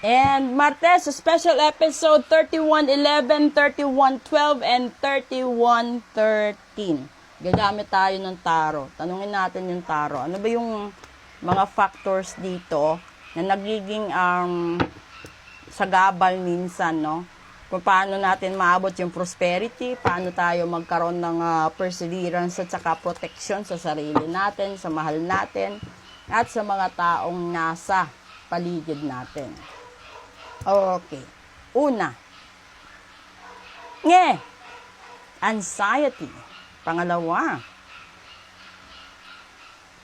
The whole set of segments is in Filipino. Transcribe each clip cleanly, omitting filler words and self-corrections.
And Martes, special episode 31:11, 31:12, and 31:13. Gagamit tayo ng tarot. Tanungin natin yung tarot. Ano ba yung mga factors dito na nagiging sagabal minsan, no? Kung paano natin maabot yung prosperity, paano tayo magkaroon ng perseverance at saka protection sa sarili natin, sa mahal natin, at sa mga taong nasa paligid natin. Okay. Una, anxiety. Pangalawa,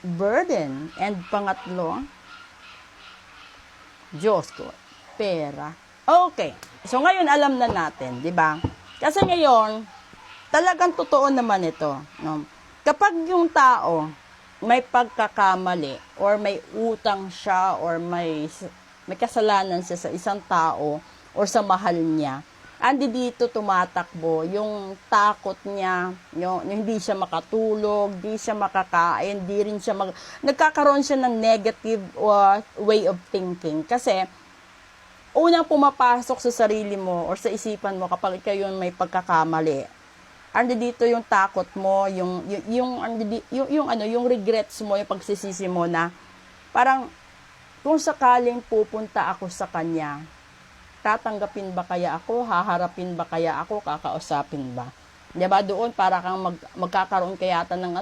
burden. And pangatlo, Diyos ko, pera. Okay. So ngayon alam na natin, di ba? Kasi ngayon, talagang totoo naman ito. No? Kapag yung tao may pagkakamali or may utang siya or may kasalanan siya sa isang tao or sa mahal niya, andi dito tumatakbo yung takot niya, yung hindi siya makatulog, hindi siya makakain, hindi rin siya nagkakaroon siya ng negative way of thinking. Kasi unang pumapasok sa sarili mo or sa isipan mo kapag ikaw yung may pagkakamali, andi dito yung takot mo, yung regrets mo, yung pagsisisi mo na parang kung sakaling pupunta ako sa kanya, tatanggapin ba kaya ako? Haharapin ba kaya ako? Kakausapin ba? Diba? Doon para kang magkakaroon kaya ng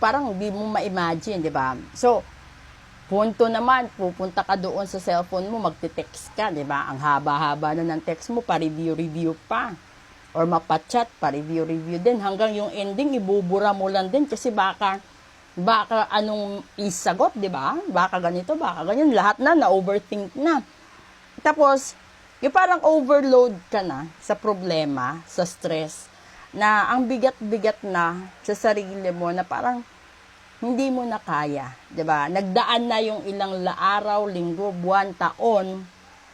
parang hindi mo ma-imagine, diba? So, punto naman, pupunta ka doon sa cellphone mo, magte-text ka, diba? Ang haba-haba na ng text mo, pa-review pa. Or mapachat, pa-review din. Hanggang yung ending, ibubura mo lang din kasi baka anong isagot, di ba? Baka ganito, baka ganyan. Lahat na-overthink na. Tapos, yung parang overload ka na sa problema, sa stress, na ang bigat-bigat na sa sarili mo na parang hindi mo na kaya, di ba? Nagdaan na yung ilang araw, linggo, buwan, taon,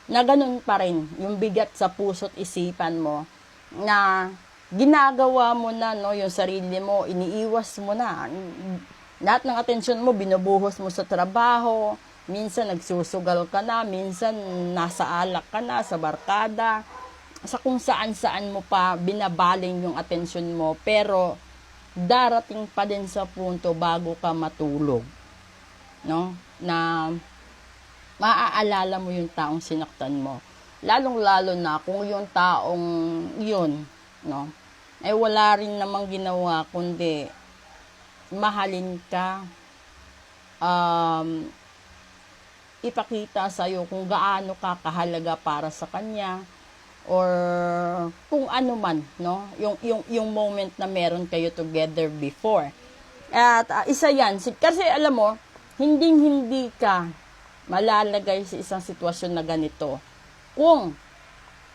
na ganun pa rin yung bigat sa puso't isipan mo na ginagawa mo na, no, yung sarili mo, iniiwas mo na. Lahat ng atensyon mo, binubuhos mo sa trabaho, minsan nagsusugal ka na, minsan nasa alak ka na, sa barkada, sa kung saan-saan mo pa binabaling yung atensyon mo, pero darating pa din sa punto bago ka matulog, no? Na maaalala mo yung taong sinaktan mo. Lalong-lalo na kung yung taong yun, no, ay wala rin namang ginawa kundi mahalin ka, ipakita sa'yo kung gaano ka kahalaga para sa kanya, or kung ano man, no? Yung moment na meron kayo together before. At isa yan, kasi alam mo, hindi ka malalagay sa isang sitwasyon na ganito kung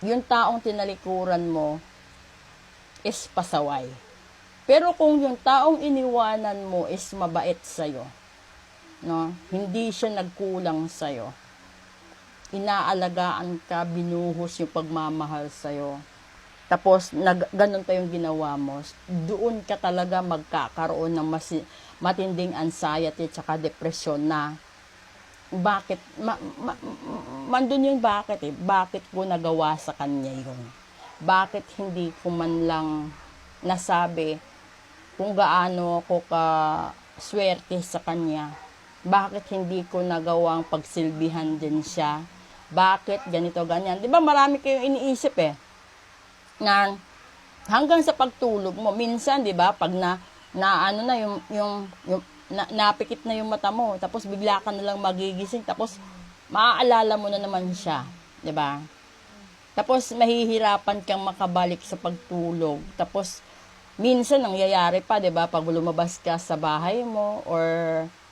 yung taong tinalikuran mo is pasaway. Pero kung yung taong iniwanan mo is mabait sa'yo, no? Hindi siya nagkulang sa'yo, inaalagaan ka, binuhos yung pagmamahal sa'yo, tapos ganun pa yung ginawa mo, doon ka talaga magkakaroon ng matinding anxiety at saka depression na bakit, mandun yung bakit bakit ko nagawa sa kanya yun? Bakit hindi ko man lang nasabi kung gaano ako ka-swerte sa kanya? Bakit hindi ko nagawang pagsilbihan din siya? Bakit ganito, ganyan? Di ba marami kayong iniisip na hanggang sa pagtulog mo, minsan, di ba, pag napikit na yung mata mo, tapos bigla ka na lang magigising, tapos maaalala mo na naman siya, di ba? Tapos mahihirapan kang makabalik sa pagtulog. Tapos minsan nangyayari pa, 'di ba, pag lumabas ka sa bahay mo or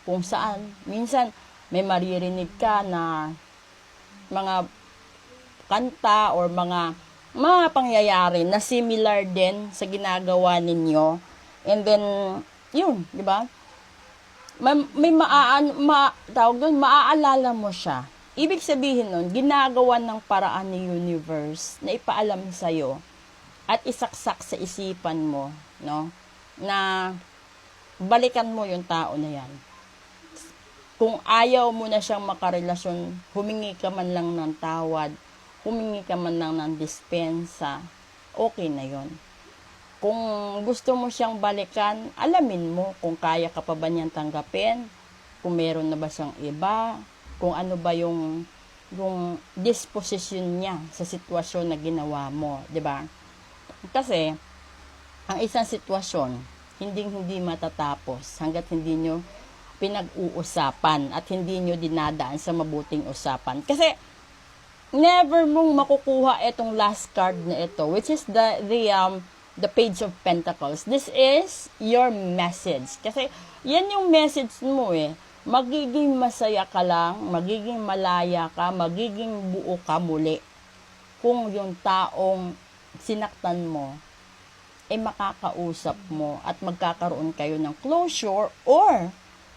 kung saan, minsan may maririnig ka na mga kanta or mga pangyayari na similar din sa ginagawa ninyo. And then yun, 'di ba? May maaalala mo siya. Ibig sabihin nun, ginagawa ng paraan ni universe na ipaalam sa'yo at isaksak sa isipan mo, no, na balikan mo yung tao na yan. Kung ayaw mo na siyang makarelasyon, humingi ka man lang ng tawad, humingi ka man lang ng dispensa, okay na yon. Kung gusto mo siyang balikan, alamin mo kung kaya ka pa ba niyang tanggapin, kung meron na ba siyang iba, kung ano ba yung disposition niya sa sitwasyon na ginawa mo, 'di ba? Kasi ang isang sitwasyon hindi matatapos hangga't hindi nyo pinag-uusapan at hindi nyo dinadaan sa mabuting usapan. Kasi never mong makukuha itong last card na ito, which is the Page of Pentacles. This is your message. Kasi yan yung message mo eh. Magiging masaya ka lang, magiging malaya ka, magiging buo ka muli kung yung taong sinaktan mo ay makakausap mo at magkakaroon kayo ng closure or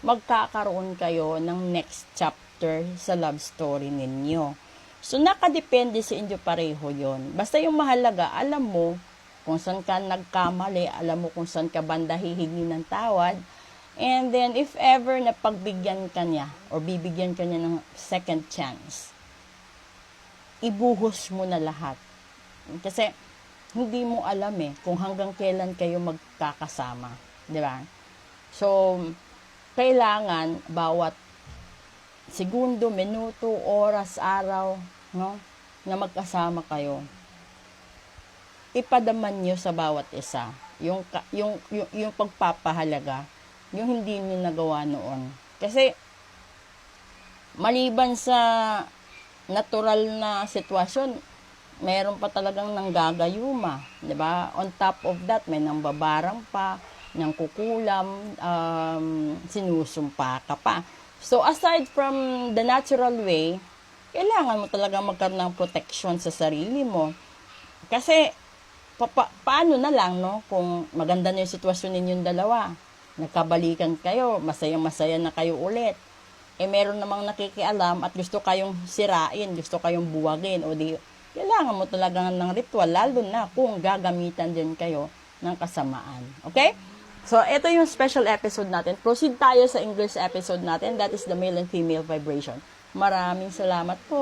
magkakaroon kayo ng next chapter sa love story ninyo. So, nakadepende sa inyo pareho yon. Basta yung mahalaga, alam mo kung saan ka nagkamali, alam mo kung saan ka banda hihingi ng tawad, and then if ever na pagbigyan ka niya or bibigyan ka niya ng second chance, ibuhos mo na lahat. Kasi, hindi mo alam kung hanggang kailan kayo magkakasama. Di ba? So, kailangan bawat segundo, minuto, oras, araw, no, na magkasama kayo, ipadaman nyo sa bawat isa yung pagpapahalaga, yung hindi nyo nagawa noon. Kasi, maliban sa natural na sitwasyon, meron pa talagang nanggagayuma, 'di ba? On top of that, may nangbabarang pa, nang kukulam, sinusumpa ka pa. So, aside from the natural way, kailangan mo talaga magkaroon ng protection sa sarili mo. Kasi, paano na lang, no? Kung maganda na yung sitwasyon ninyong dalawa, nagkabalikan kayo, masayang-masaya na kayo ulit. Meron namang nakikialam at gusto kayong sirain, gusto kayong buwagin, o di, kailangan mo talaga ng ritual, lalo na kung gagamitan din kayo ng kasamaan. Okay? So, ito yung special episode natin. Proceed tayo sa English episode natin. That is the male and female vibration. Maraming salamat po.